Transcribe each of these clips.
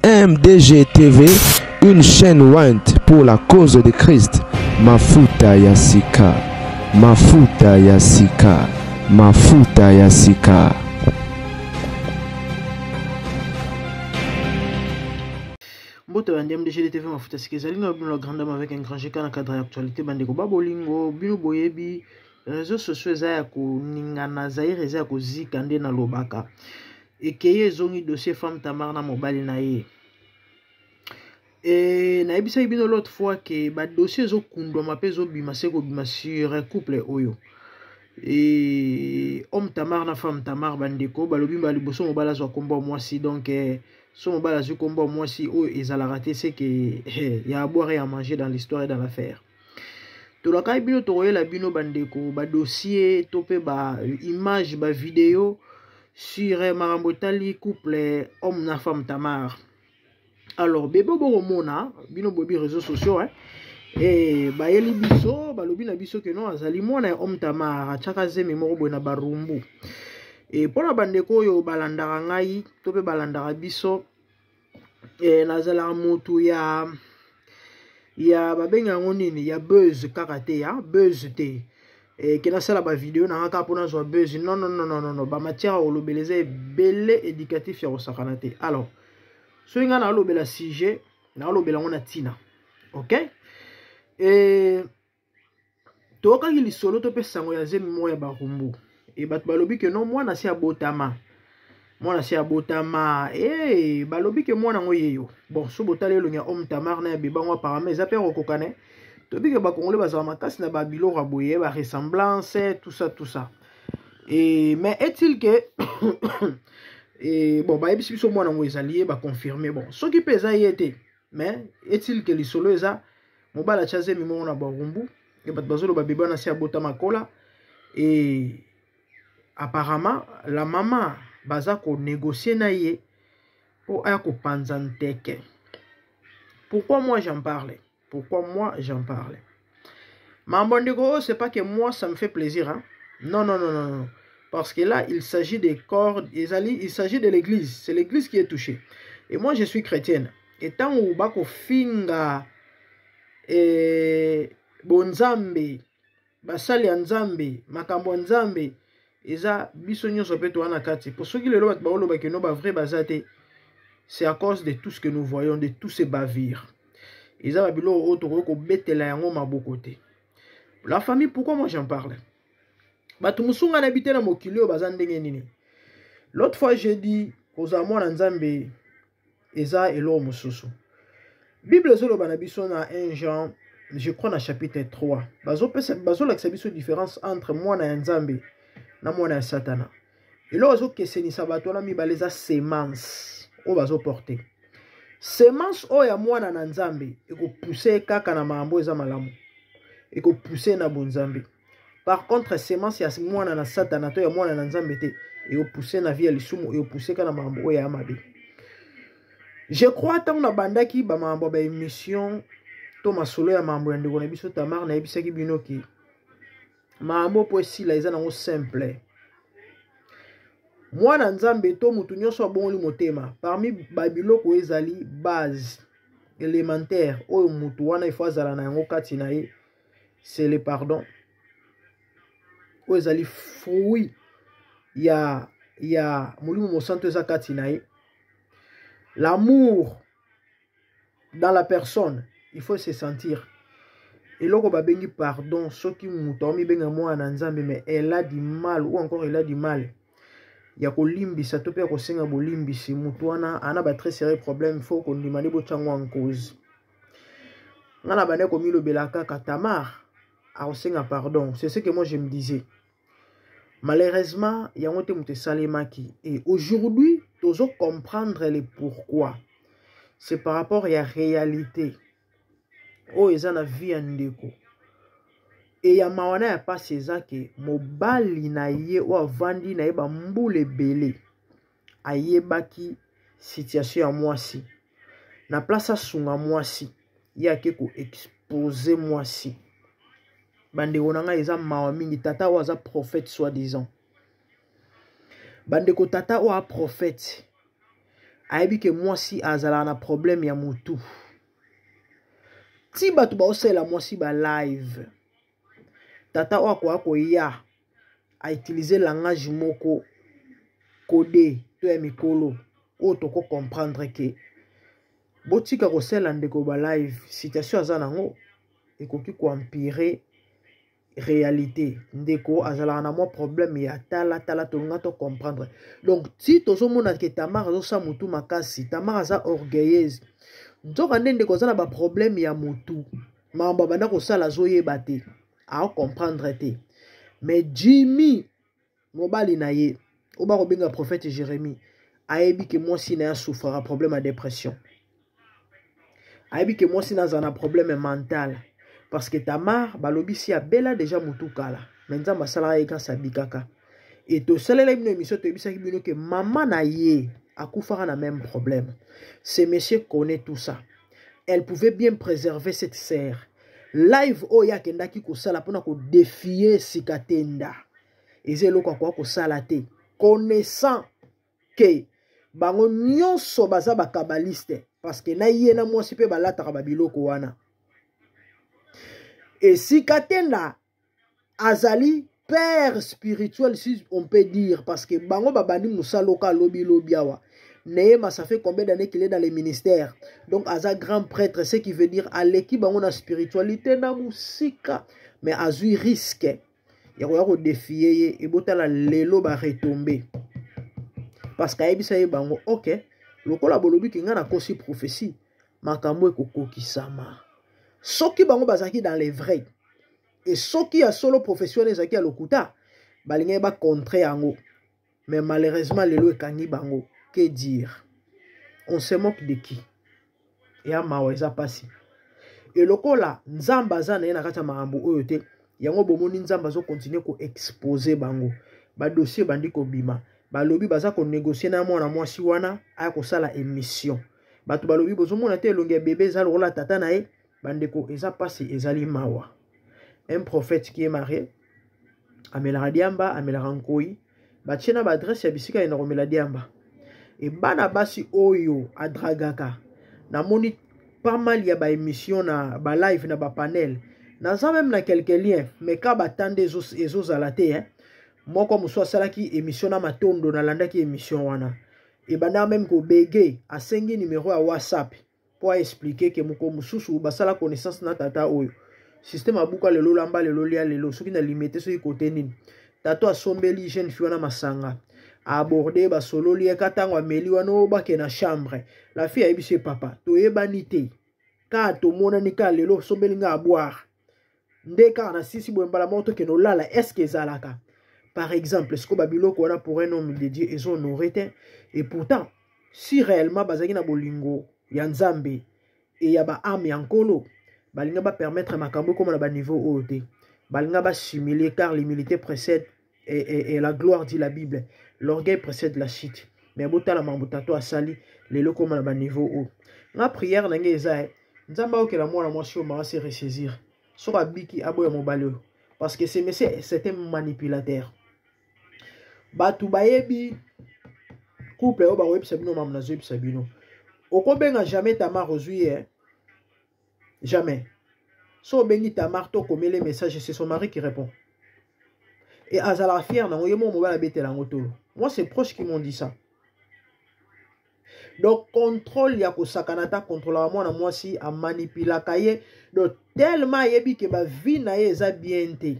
MDG TV, une chaîne Went pour la cause de Christ. Mafuta ya sika, mafuta ya sika, mafuta ya sika. Mbote bandi MDG TV mafuta sika ezali na bino la grande dame avec un grand GK na cadre d'actualité bande ko babolingo bino boyebi réseaux sociaux za ya ko ningana zaire za ko zika nde na lobaka ekeye zongi dossier femme Tamar na mobali na ye. Et na ebisa bino l'autre fois que ba dossier zo kundwa mapezo bima seko bima sur un couple oyo. Et homme Tamar na femme Tamar bandeko balobi ba liboso mobala zo komba mwasi donc so mobala zo komba mwasi oyo ezala raté c'est que il y a à boire et à manger dans l'histoire et dans l'affaire. To la kai bino to la bino bandeko ba dossier topé ba image ba vidéo sur Marambotali couple homme na femme Tamar. Alors bébé mona bino bobi réseaux sociaux et ba yeli biso ba lobi na biso que non azali mona homme Tamar chaka zemi moko boy na barumbu et pour la bandeko yo balandaka ngai to pe balandaka biso et nazala motu ya babenga ngonini ya buzz kakate ya buzz te et qui na sala ba vidéo na ka pona zo buzz non ba matière au lobeleze belé éducatif ya osakana te. Alors so inga na lobela sujet na lobela ngona tina OK et to ka li solo to pe sango ya zemi mo ya barumbu et bat balobi que non moi na si abotama et balobi que moi na ngoyeyo bon so botale lo nya homme Tamar na beba ngo apparemment za pe kokane to bi que ba congolais bazama makasi na ba bilo raboye ba ressemblance tout ça et mais est-il que et bon ba ebiso moi na ngo ezali ba confirmer bon ce qui pesa yete mais est-il que li solo eza mobala chaze mi mo na barumbu et bat bazolo ba beba na si abotama kola et apparemment la maman baza ko négocier na ye pour aya ko panzanteke. Pourquoi moi j'en parlais? Mambondeko, c'est pas que moi ça me fait plaisir hein. Non. Parce que là il s'agit des corps, il s'agit de l'église, c'est l'église qui est touchée. Et moi je suis chrétienne. Et tant où bako finga bonzambe basali nzambe makambo nzambe eza biso nyonso pe to anakati pour ceux qui le lobat baolo ba keno ba vrai bazate c'est à cause de tout ce que nous voyons de tous ces bavires eza babilo auto ko betela yango mabokote la famille. Pourquoi moi j'en parle batu musunga na habité na mokilio bazandenge nini l'autre fois j'ai dit aux amours na nzambe eza elo mususu Bible zolo bana biso na 1 Jean je crois na chapitre 3 bazo la différence entre moi na nzambe na mwana ya satana. Et là ozo kesenisa bato na mibale za semence o bazo porter semence o ya mwana na nzambe eko pousser kaka na mambo eza malamu eko pousser na bonzambe. Par contre semence ya mwana na satana to ya mwana na nzambe te eko pousser na vie ya lisumu eko pousser kana mambo ya mabe. Je crois tant na bandaki ba mambo ba émission to masolo ya mambo ya ndeko na biso Tamar na ebisaki bino ki mambo po esila eza nango simple. Mwana nzambe to mutu nyonso abongoli motema parmi babiloko ezali base élémentaire oyo mutu wana ifo azala na yango kati na ye c'est le pardon oyo ezali fruit ya molimo mosanto eza kati na ye. L'amour dans la personne il faut se sentir. Et loko babengi pardon, soki mutomi benga mwana nzambe mais elle a du mal ou encore elle a du mal. Ya ko limbisa to pe ko senga bo limbisi mutu wana ana ba très sérieux problème faut qu'on demande bo chango en cause. Ngana bane ko milo belaka Tamar a ko senga pardon, c'est ce que moi je me disais. Malheureusement, il y a un autre mutu salemaki et aujourd'hui, tozo comprendre le pourquoi. C'est par rapport à la réalité. o eza na vie ya ndeko e ya mawana ya pasi eza ke mobali na ye o avandi na ye bambula ebele ayebaki situation ya mwasi na place asunga mwasi ye ake koexpose mwasi. Bandeko na ngai eza mawa mingi. Tata o aza prophète soi-disant. Bandeko tata o a prophète ayebi ke mwasi azala na problème ya mutu. Ti batu ba osela mwasi ba live. Tata o akoya koya a utiliser langage moko codé to ya mikolo o toko comprendre ke botika kosela ndeko ba live situation aza nango ekoki ko empirer réalité. Ndeko azala na mo problème ya tala tolunga to comprendre. Donc si tozo mona ke Tamar azo sa mutu makasi, Tamar aza orgueilleuse. Nzoka ndeko aza na ba problème ya mutu. Mamba banda ko sala zo yeba te. A comprendre te. Mais Jimmy mobali na ye, oba ko benga prophète Jérémie, ayebi ke mwasi na ya souffre a problème à dépression. Ayebi ke mwasi na za na problème mental. Parce que Tamar, balobi si abela déjà mutu kala. Maintenant, basala eka sabikaka. Et to salela une émission to ebisa kibino que maman na ye akufara na même problème. Ce monsieur connaît tout ça. Elle pouvait bien préserver cette sœur. Live oya kendaki ko sala pona ko défier sikatenda. Ezelo kwa ko sala te. Connaissant que bango nyonso baza ba kabaliste parce que na ye na mwasi pe balata ka babiloko wana. Et si Katenda azali père spirituel, si on peut dire, parce que bango babani musaloka lobi lobiawa. Nehema, ça fait combien d'années qu'il est dans les ministères. Donc aza grand prêtre, ce qui veut dire aleki bango na spiritualité na musika, mais azui risque. Ya ko défier et botala lelo ba retomber. Parce qu'ayebisa ye bango, OK, lokola bolobi ki nga na kosi prophétie, makambo ekokokisama. Soki bango bazaki dans les vrais. Et soki a solo professionnel zaki a lokuta, balinga ba contre yango. Mais malheureusement lelo ekangi bango. Que dire? On se moque de qui? Et a maweza pasi. Et lokola nzamba za na kata marambo oyo te, yango bomoni nzamba zo continuer ko exposer bango. Ba dossier bandi ko bima. Ba lobi baza ko négocier na mwana mwasi wana aya ko sala émission. Batu ba lobi bozo mona te longe bébé za lokola tata na ye. Bandeko eza pasi ezali mawa. Un prophète qui est marié amela diamba amela rankoi bachena ba adresse ya bisika ina romela diamba et bana basi oyo adragaka na moni pas mal ya ba émission na ba live na ba panel na za même na quelques liens mais ka batande ezo zalate hein moko muso salaki émission na matondo na landaki émission wana et bana même ko bege asengi numéro ya WhatsApp pour expliquer que moko mususu basala connaissance na tata oyo système abuka lelo lamba lelo lia lelo soki na limité soki côté nini tato asombeli jeune fille na masanga aborder ba solo lia katango ameli wana obake na chambre la fille ayebisi papa to yebani te ka to mona ni ka lelo sombeli nga boire ndeka na sisi bombala moto ke no lala est-ce que zalaka par exemple ce que babiloko wana pour un homme de Dieu ils honoré et pourtant si réellement bazaki na bolingo ya nzambe et ya ba ame yankolo balinga ba permettre makambo comme na ba niveau ote balinga ba simuler car l'humilité précède et la gloire dit la Bible l'orgueil précède la chute mais botala mambotato asali lelo comme na ba niveau o na prière na ngeza nzamba okela mwana mwasi o ma se ressaisir soka biki aboya mobale parce que c'est monsieur c'est un manipulateur batu bayebi couple o ba web sabino mamna zo sabino okobenga jamais Tamar ozuye jamais so bengi Tamar to komele message c'est son mari qui répond et azala fier na ngoyemo mobala betela ngotolo moi c'est proche qui m'ont dit ça donc contrôle ya ko sakanata contrôle moi na moi si a manipula kaye donc tellement yebi ke ba vie na ye za bien te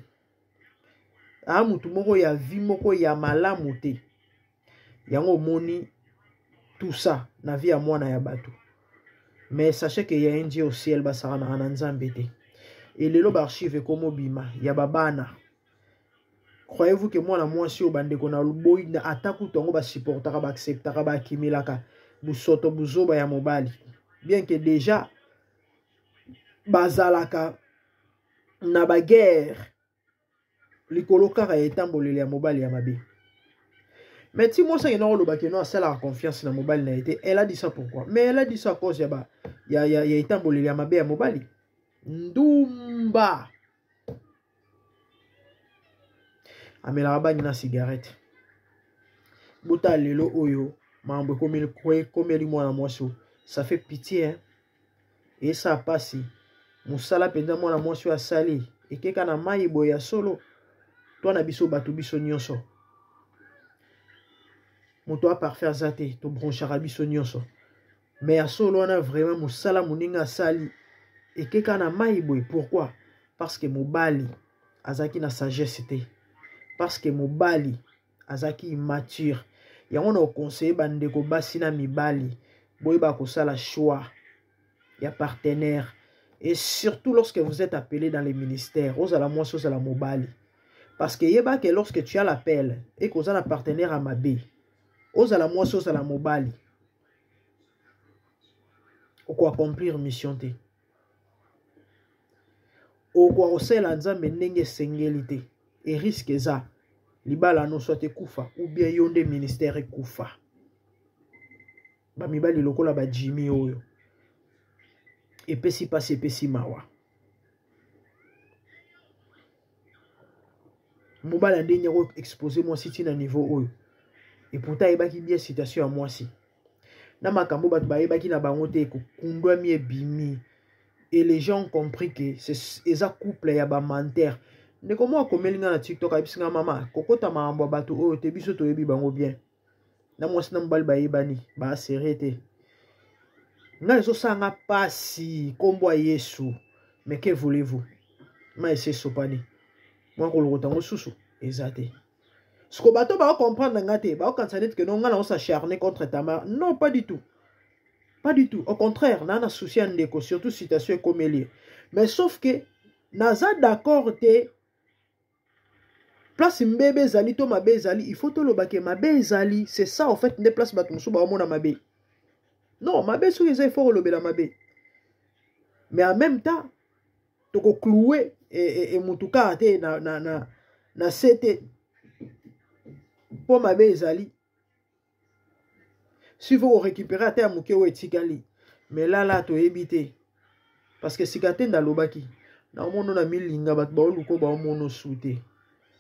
a mutu moko ya vie moko ya malamu te yango moni tout ça na vie à moi na ya bato mais sachez qu'il y a un Dieu au ciel basara na nzambe te et lelo ba archive comme bima ya babana croyez-vous que moi na moi si obande ko na luboyi na ataku tongo ba supportera ba acceptera ba kimilaka busoto buzoba ya mobali bien que déjà bazalaka na baguerre likolo kaka etamboleli ya mobali ya mabe. Mais si moi ça y a non ça la confiance na mobali na été, elle a dit ça pourquoi? Mais elle a dit ça à cause ya etamboleli ya mabe ya mobali. Ndumba amela bani na cigarette. Bota lelo oyo mambo komeli mwana mwasi. Ça fait pitié hein. Et ça passe. Musala penda mwana mwasi wa sali ekeka na mai boya solo. Toi na biso batu biso nyonso. Moto a parfaire zate to bronchara biso nyonso. Mais à solo on a vraiment musala muninga sali ekeka na mai boy. Pourquoi? Parce que mobali azaki na sagesse te. Parce que mobali azaki immature. Ya on a conseillé bandeko basi na mibali boy ba ko sala choix ya partenaire. Et surtout lorsque vous êtes appelé dans les ministères, aux ala moi aux ala mobali. Parce que yeba que lorsque tu as l'appel et que vous avez un partenaire à Mabé, aux ala moi aux ala mobali. Ou quoi accomplir mission te. Ou quoi aussi l'anzambe nenge sengelité et risque ça. Libala no soit kufa ou bien yonde ministère kufa. Ba mibali lokola ba Jimmy oyo. Et pesi passe pesi mawa. Mobile ndenge ko exposer moi si na niveau oyo. Et pourtant il baki bien situation à moi si. Na makambo bat ba baki na bango te ko kundwa mi ebimi. Et les gens ont compris que c'est eza couple ya ba menteur. Ne comment komelinga na TikTok abisinga mama kokota maambo bato oyo te biso to yebi bango bien. Na mwasi na mobali ba yebani ba serete. Nga eso sanga pasi kombo a Yesu. Mais que voulez-vous? Ma ese sopani. Moi ko lokota ngo susu ezate. Ce que bato ba comprendre ngate ba kansanet que non nga na s'acharner contre Tamar. Non, pas du tout. Pas du tout. Au contraire, nana souci ndeko surtout citation comme elle. Mais sauf que naza d'accord te place mbebe zali to mabe zali, il faut to lo bake mabe zali, c'est ça en fait ne place bato musu ba mona mabe. Non, mabe sou il faut le bela mabe. Mais en même temps, toko clouer et mutuka te na sete pour mabe zali. Si vous récupérez à terre muke ou etikali, mais là to éviter parce que si katen da lobaki na mono na milinga bat ba luko ba mono souté.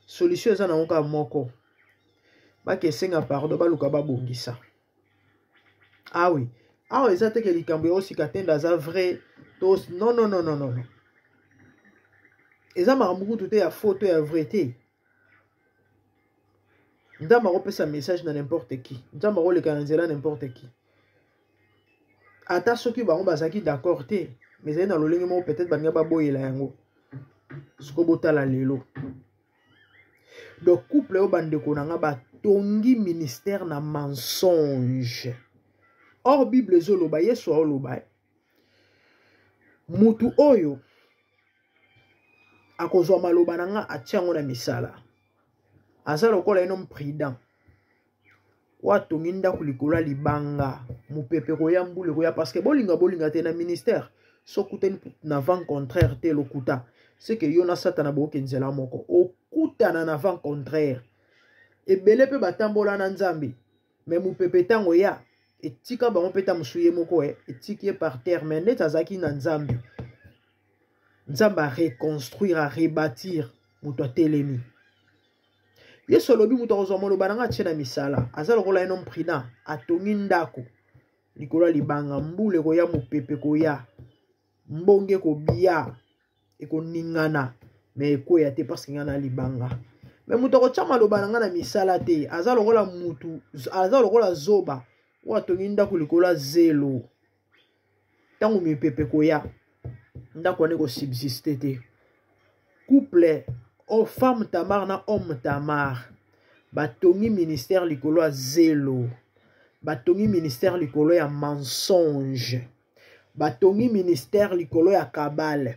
Solution za na onka moko. Ba ke senga pardon ba luka ba bongisa. Ah oui. Ah oui, ça te que les cambio si katenda za vrai tos non. Et ça m'a beaucoup tout est à photo et à vérité. Ndama repesa message na n'importe qui. Ndama le canadien n'importe qui. Ata soki ba bazaki d'accord te, mais na lolingi mo peut-être banga ba boyela yango. Soko botala lelo. Donc couple o bandeko nanga ba tongi ministère na mensonge. Or Bible zoloba Yesu oloba. Mutu oyo akozwa maloba nanga atiango na misala. Aza lokola enom prudent. Watu nginda kulikola libanga mupepe koya mbule koya parce que bolinga te na ministère sokuten na vent contraire te lokuta c'est que yona satana boke nzela moko okuta na vent contraire ebele pe batambola na nzambe mais mupepe tango ya etika bango peta musuye moko etiki par terre mais net azaki na nzambe nzamba reconstruire à rebâtir muto telemi. Yesu lobi muto kozoma lo bananga tshena misala aza lokola enom prudent atongi ndako likola libanga mbule koya mupepe koya mbonge ko bia ekoningana mais ekoya te parce que ngana libanga mais muto ko tshama lo bananga na misala te aza lokola mutu aza lokola zoba wa atongi ndako likola zelo tango mipepe koya ndako ne ko subsister te couple o femme Tamar na homme Tamar batongi ministère likolo ya zelo batongi ministère likolo ya mensonge batongi ministère likolo ya kabale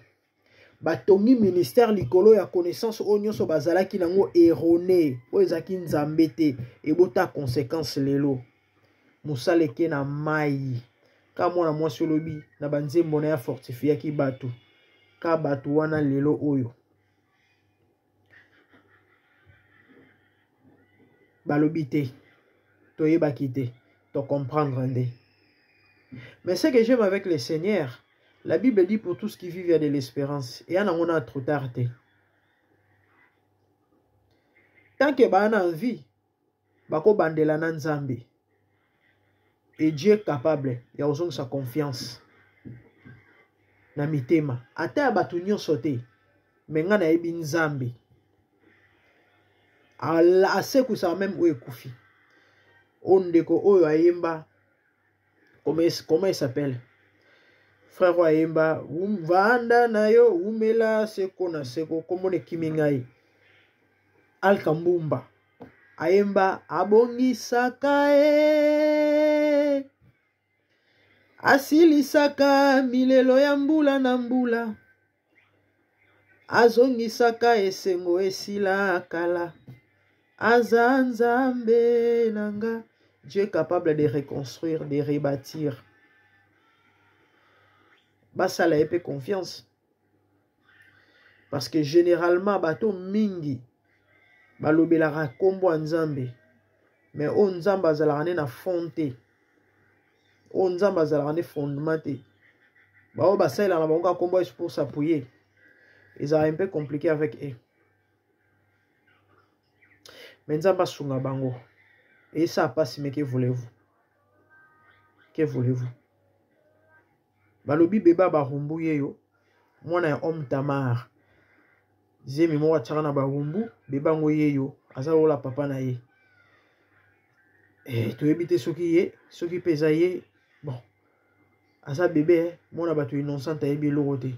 batongi ministère likolo ya connaissance o nyonso bazalaki nango erroné o ezaki nzambe te ebota conséquence lelo musaleke na mai ka mwana mwasi olobi na banzembo na ya fortifiaki bato ka bato wana lelo oyo balobi te toyebaki te to comprendre nde. Mais ce que j'aime avec le Seigneur, la Bible dit pour tous qui vivent il y a de l'espérance. Et on a trop tard. Tant que on a envie, bako bandela na Nzambe. Et Dieu est capable, il y a besoin de sa confiance. Na mitema. Ata batu nyonso te. Menga na yebi Nzambe. Ase kusa même ou ekufi. Ondeko oyo ayemba. Comment il s'appelle? Frère Ayemba, vanda na yo, umela seko na seko, komone kimingai. Alkambumba. Ayemba, abongi sakae. Asili saka, milelo ya mbula na mbula. Azongi saka esengo esila kala. Azanzambe nanga. Dieu est capable de reconstruire, de rebâtir. Basa la épée confiance. Parce que généralement, bato mingi, balobelara kombo Nzambe. Mais on Nzamba zalarane na fonte. On Nzamba zalarane fondamenté. Bao basa la na bango kombo pour s'appuyer. Ils ont un peu compliqué avec eux. Mais Nzamba sunga bango. Et ça passe, mais que voulez-vous? Que voulez-vous? Balobi beba barumbu yeyo. Mwana ya homme tamar. Zemi mwa tchana barumbu. Beba ngo yeyo. Aza ola papa na ye. Tu ebite soki ye. Soki pesa ye. Bon. Aza bébé. Mwana batu innocent a ebi lorote.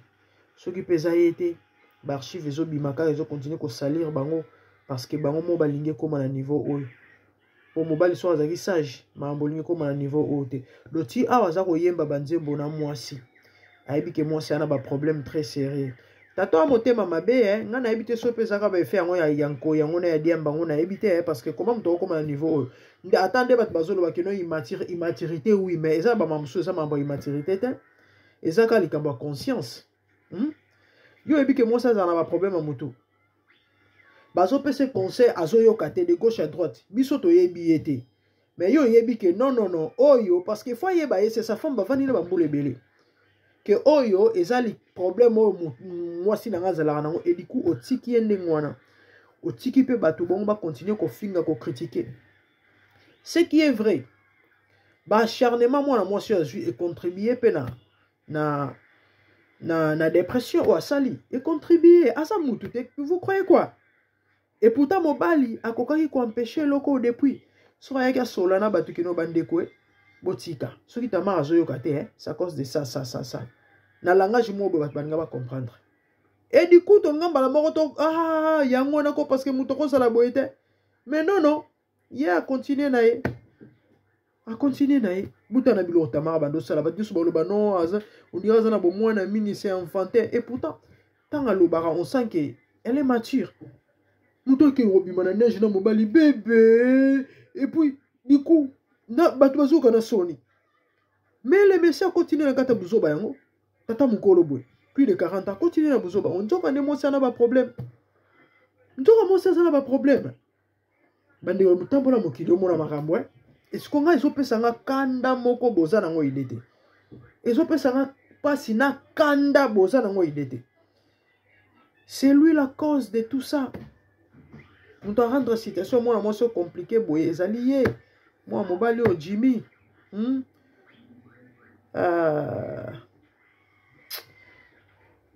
Soki pesa ye te. Barchive ezo bimaka. Ezo continue ko salir bango. Parce que bango mo balinge koma na niveau oyo. Pour mobile so azaki sage ma bolingi ko na niveau haute loti awa za ko yemba banzembo na mwasi ayebi ke mwasi ana ba problème très sérieux tato motema mabe nga na ebite so pesa ka ba fait yango ya yanko yango na ya diamba ngo na ebite parce que comment mto ko na niveau nde attendez bat bazolo ba keno immaturité oui mais eza ba mamso eza mambo immaturité te eza ka likambo conscience yo ebi ke mwasi za na ba problème mutu bazo pese conseil azo yokate de gauche à droite biso to yebi ete mais yo yebi ke non oyo parce que faut yeba c'est sa femme bavani na bambule belé que oyo ezali problème moi si na ngazala nango et du coup otiki ende ngwana otiki pe bato bongo ba continuer ko finga ko critiquer ce qui est vrai ba acharnement moi na moi sur et contribuer pe na dépression ou asali et contribuer à ça mutu te vous croyez quoi? Et pourtant, mobali a kokaki ko empêcher loko depuis. So ya ka solana batu kino bandeko botika. So ki tamara zo yokate c'est à cause de ça. Na langage mo bo batu ba comprendre. Et du coup ton ngamba la moko to yango na ko parce que mutoko sala boyete. Mais non. Il a continué na ye. Buta na bilo tamara bando sala batu so balo bano aza on dirait ça na bo mwana mini c'est enfantin et pourtant tant à l'obara on sent que elle est mature. Nous qui robima na neige na mobali bébé et puis du coup na batu kana soni mais les messieurs continuent na kata buzoba yango tata mukolo boy plus de 40 ans continue na buzoba on dit qu'on est moi ça na ba problème bande wa mutambola mokili omona makambo est-ce qu'on a iso pesa nga kanda moko boza nango idete iso pesa nga pasi na kanda boza nango idete c'est lui la cause de tout ça. Nous devons rendre la situation moi so compliquée boye ezalié moi mobali o Jimmy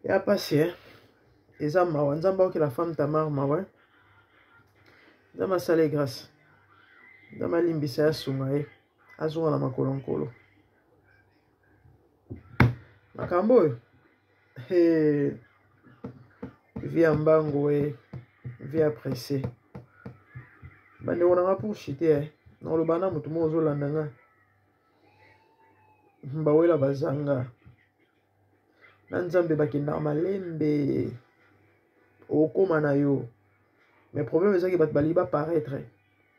ya passé eza mawa nzamba que la femme tamar mawa nzamba sale grâce nzamba limbisa ya sunga e azunga na makolo makambo via mbango via pressé bande on a pour chiter non le bana mutu mo zo landanga mbawela bazanga na nzambe bakenda malembe okoma na yo mais problème c'est que bat bali ba paraître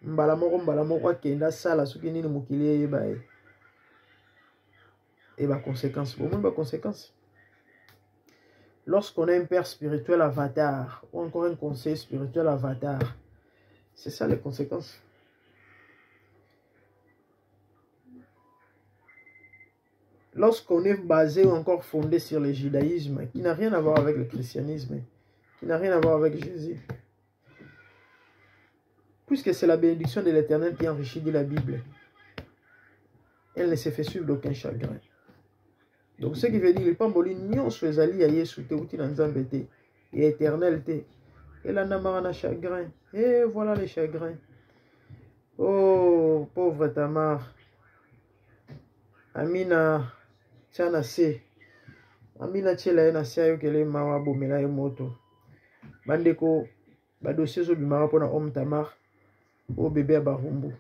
mbala moko akenda sala soki nini mokili yeba et ba conséquence bon ba conséquence lorsqu'on a un père spirituel avatar, ou encore un conseiller spirituel avatar, c'est ça les conséquences. Lorsqu'on est basé ou encore fondé sur le judaïsme, qui n'a rien à voir avec le christianisme, qui n'a rien à voir avec Jésus, puisque c'est la bénédiction de l'Éternel qui enrichit de la Bible, elle ne s'est fait suivre d'aucun chagrin. Donc ce qui veut dire, les pamboli nyon sur ali aye souté outil dans zambete et éternalité. Et la namara chagrin. Et voilà les chagrins. Oh pauvre Tamar. Amina tiana se. Amina tiela na sia kele mawa bomela e moto. Bandeko ba dossier zo bimara pona homme Tamar. O bébé barumbu.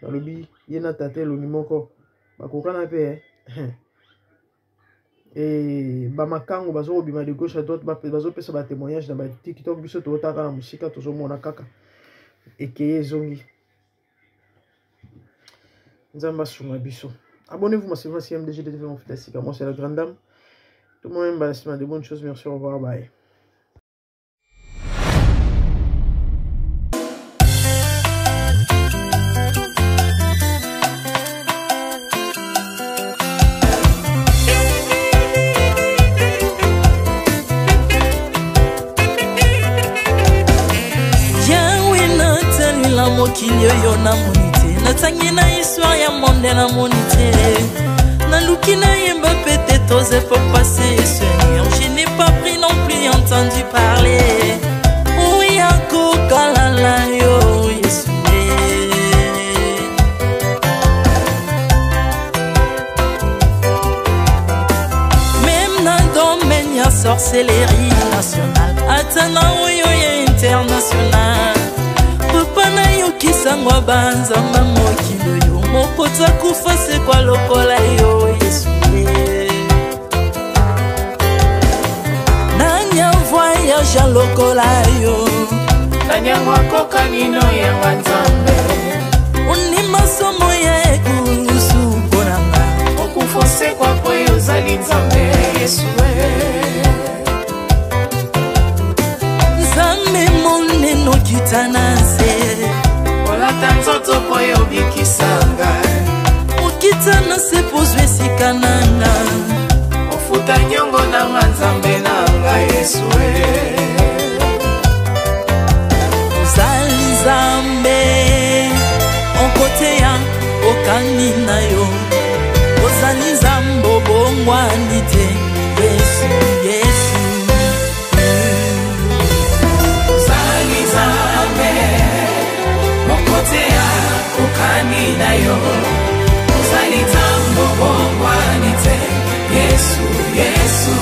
Dans le bi yena tate lo nimoko. Bakokana pe et bamakango bazo bima de gauche à droite bazo pesa ba témoignage dans ba TikTok biso to taka na musika to zo mona kaka et que zongi nzamba suma biso. Abonnez-vous à ma chaîne CMDG TV, mon fantastique. Moi c'est la grande dame. Tout le monde m'a de bonnes choses. Merci, au revoir, bye. Mokili yo na monite natangi na histoire ya monde na monite naluki na yemba pete toze pour passer Seigneur, je n'ai pas pris non plus entendu parler oui ako kalala yo Yesu même na domaine ya sorcellerie nationale atana oyo ya international Papa yo kisangwa banzamba mokilo yo mokota kufa se kwa lokola yo Yesu Nanya voyage lokola yo Nanya wakoka nino ya wanzambe Uni masomo ya ekusu konanga Okufa se kwa kweyo zali nzambe Yesu Nzambe moneno kitanase Tanzoto koyo bikisanga Ukitana se pozwe sikananga Ofuta nyongo na manzambe nanga Yesu Ozali zambe Onkote ya okani na yo Ozali zambo bongwani te Yesu, Yesu Ozali zambe Mokotea ukani na yo Uzali tambo bongwani te Yesu, Yesu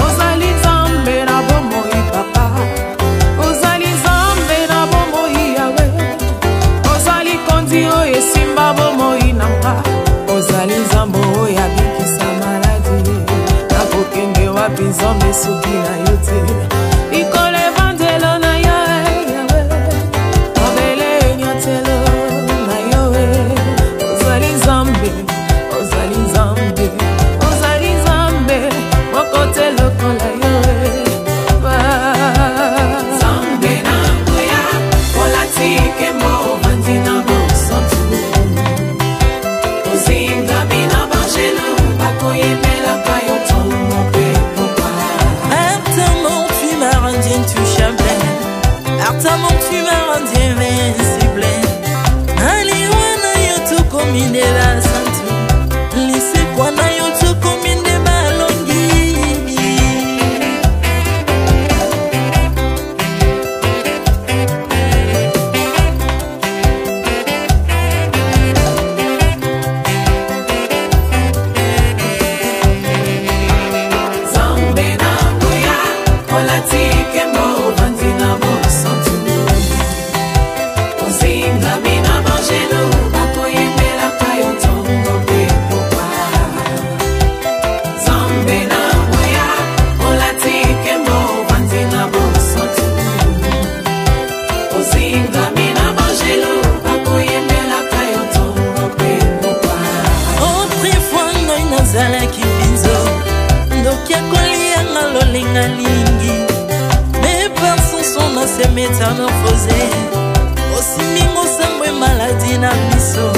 Ozali zambe na bomoi papa Ozali zambe na bomoi yawe Ozali kondi oye simba bomoi namba Ozali zambo oya bikisa maladi Nakokenge wapi zombe suki na yote Ikole vandelo na yawe Obele nyotelo na yawe Ozali zambe Ozali zambe Ozali zambe nalingi. Mes pensées sont dans ces métamorphosées. Aussi mingo sambwe maladie na biso.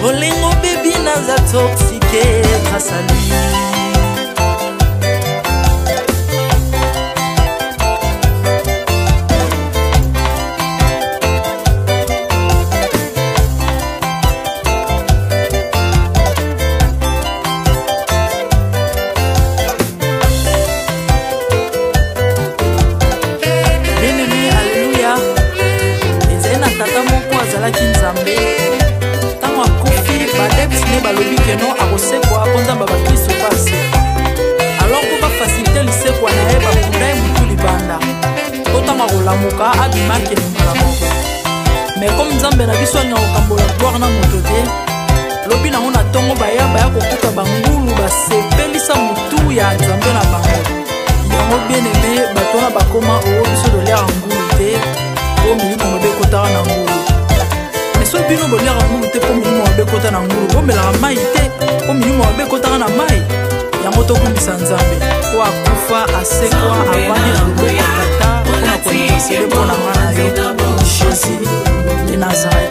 Olengo baby naza toxiqué grâce à lui. Balobi que non akosekwa ponzamba bakristo pase. Alors pour pas faciliter lisekwa na eba kundai mutu libanda. Kotanga kolamuka abimake mbala moko. Mais comme nzambe na biso nya okambola gloire na moto te. Lobi na ona tongo baya kokuta bangulu basepelisa mutu ya nzambe na bango. Yango bien aimé batona bakoma o biso de l'air ngulu te. O milimo mobe kotara na ngulu. So bino bolia ngulu te po milimo wabe kota na ngulu bomela mai te po milimo wabe kota na mai yango to kumbisa nzambe ko akufa asekwa avandi na loboko kata na kwa nisele pona mana yo Jésus de Nazareth.